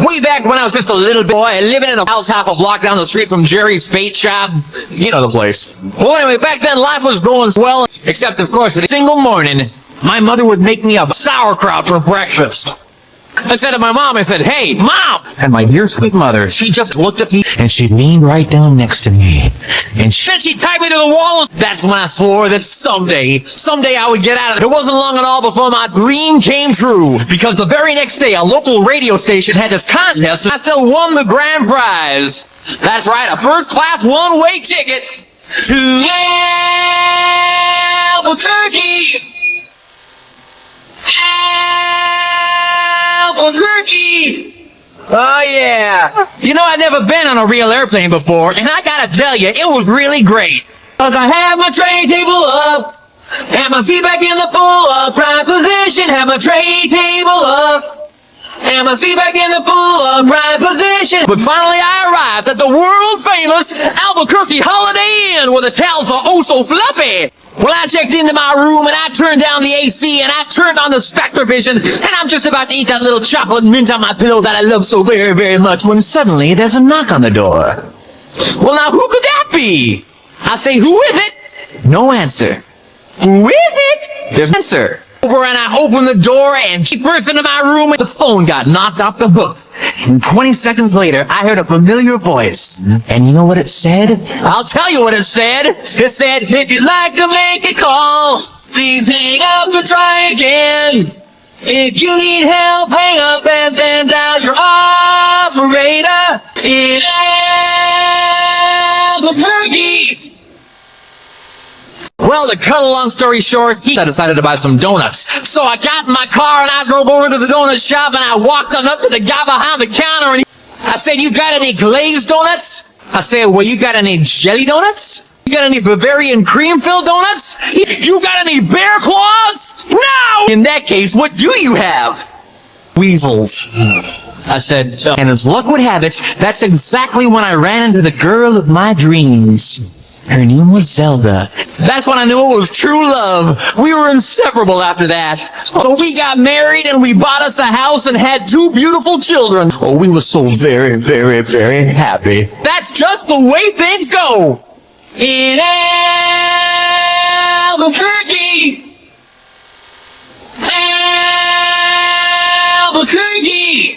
Way back when I was just a little boy, living in a house half a block down the street from Jerry's Bait Shop. You know the place. Well, anyway, back then life was going well, except, of course, a single morning, my mother would make me a sauerkraut for breakfast. I said to my mom, I said, "Hey, Mom!" And my dear sweet mother, she just looked at me, and she leaned right down next to me. And she tied me to the wall. That's when I swore that someday I would get out of it. It wasn't long at all before my dream came true, because the very next day, a local radio station had this contest, and I still won the grand prize. That's right, a first-class one-way ticket to Albuquerque. Albuquerque! Oh yeah! You know, I'd never been on a real airplane before, and I gotta tell you, it was really great. Cause I have my tray table up, and my seat back in the full upright position. Have my tray table up, and my seat back in the full upright position. But finally I arrived at the world famous Albuquerque Holiday Inn, where the towels are oh so fluffy. Well, I checked into my room, and I turned down the AC, and I turned on the Spectrovision, and I'm just about to eat that little chocolate mint on my pillow that I love so very, very much, when suddenly there's a knock on the door. Well, now, who could that be? I say, who is it? No answer. Who is it? There's an answer. Over, and I open the door, and she burst into my room, and the phone got knocked off the hook. And 20 seconds later, I heard a familiar voice. And you know what it said? I'll tell you what it said. It said, "If you'd like to make a call, please hang up and try again. If you need help, hang up and then dial your operator in Albuquerque." Well, to cut a long story short, I decided to buy some donuts. So I got in my car and I drove over to the donut shop, and I walked on up to the guy behind the counter, and I said, "You got any glazed donuts?" I said, "Well, you got any jelly donuts? You got any Bavarian cream-filled donuts? You got any bear claws?" "No!" "In that case, what do you have?" "Weasels." I said, and as luck would have it, that's exactly when I ran into the girl of my dreams. Her name was Zelda. That's when I knew it was true love. We were inseparable after that. So we got married, and we bought us a house and had 2 beautiful children. Oh, we were so very, very, very happy. That's just the way things go in Albuquerque. Albuquerque.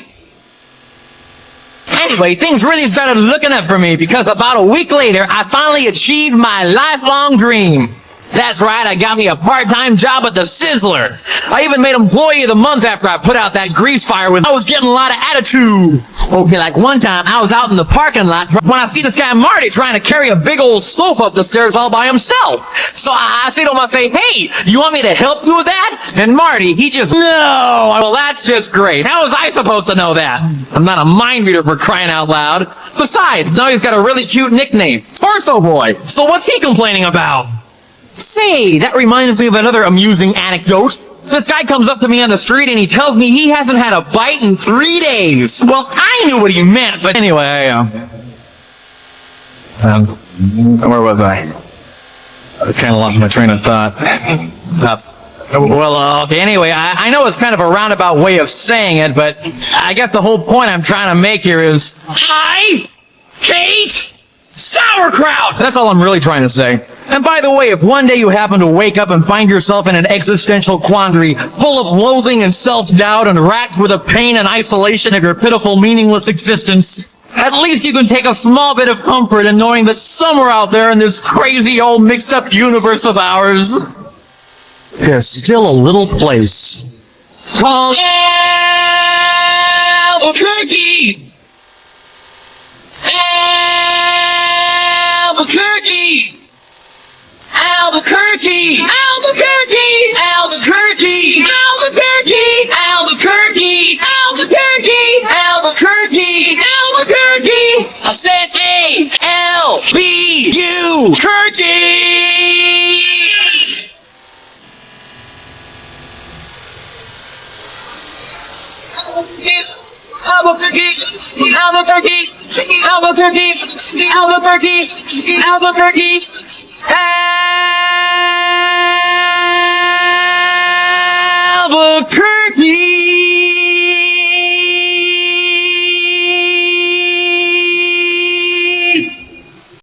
Anyway, things really started looking up for me, because about a week later, I finally achieved my lifelong dream. That's right, I got me a part-time job at the Sizzler. I even made Employee of the Month after I put out that grease fire when I was getting a lot of attitude. Okay, like one time, I was out in the parking lot when I see this guy Marty trying to carry a big old sofa up the stairs all by himself. So I say to him, I say, "Hey, you want me to help you with that?" And Marty, he just, "No." Well, that's just great. How was I supposed to know that? I'm not a mind reader, for crying out loud. Besides, now he's got a really cute nickname, Torso Boy. So what's he complaining about? Say, that reminds me of another amusing anecdote. This guy comes up to me on the street, and he tells me he hasn't had a bite in 3 days. Well, I knew what he meant, but anyway, where was I? I kind of lost my train of thought. Okay, anyway, I know it's kind of a roundabout way of saying it, but I guess the whole point I'm trying to make here is, I hate sauerkraut! That's all I'm really trying to say. And by the way, if one day you happen to wake up and find yourself in an existential quandary, full of loathing and self-doubt and racked with the pain and isolation of your pitiful, meaningless existence, at least you can take a small bit of comfort in knowing that somewhere out there in this crazy old mixed-up universe of ours, there's still a little place called Albuquerque! Albuquerque! Albuquerque! Albuquerque! Albuquerque! Albuquerque! Albuquerque! Albuquerque! Albuquerque! Albuquerque! I said A-L-B-U! Albuquerque! Albuquerque! Albuquerque! Albuquerque! Albuquerque! Albuquerque! Albuquerque!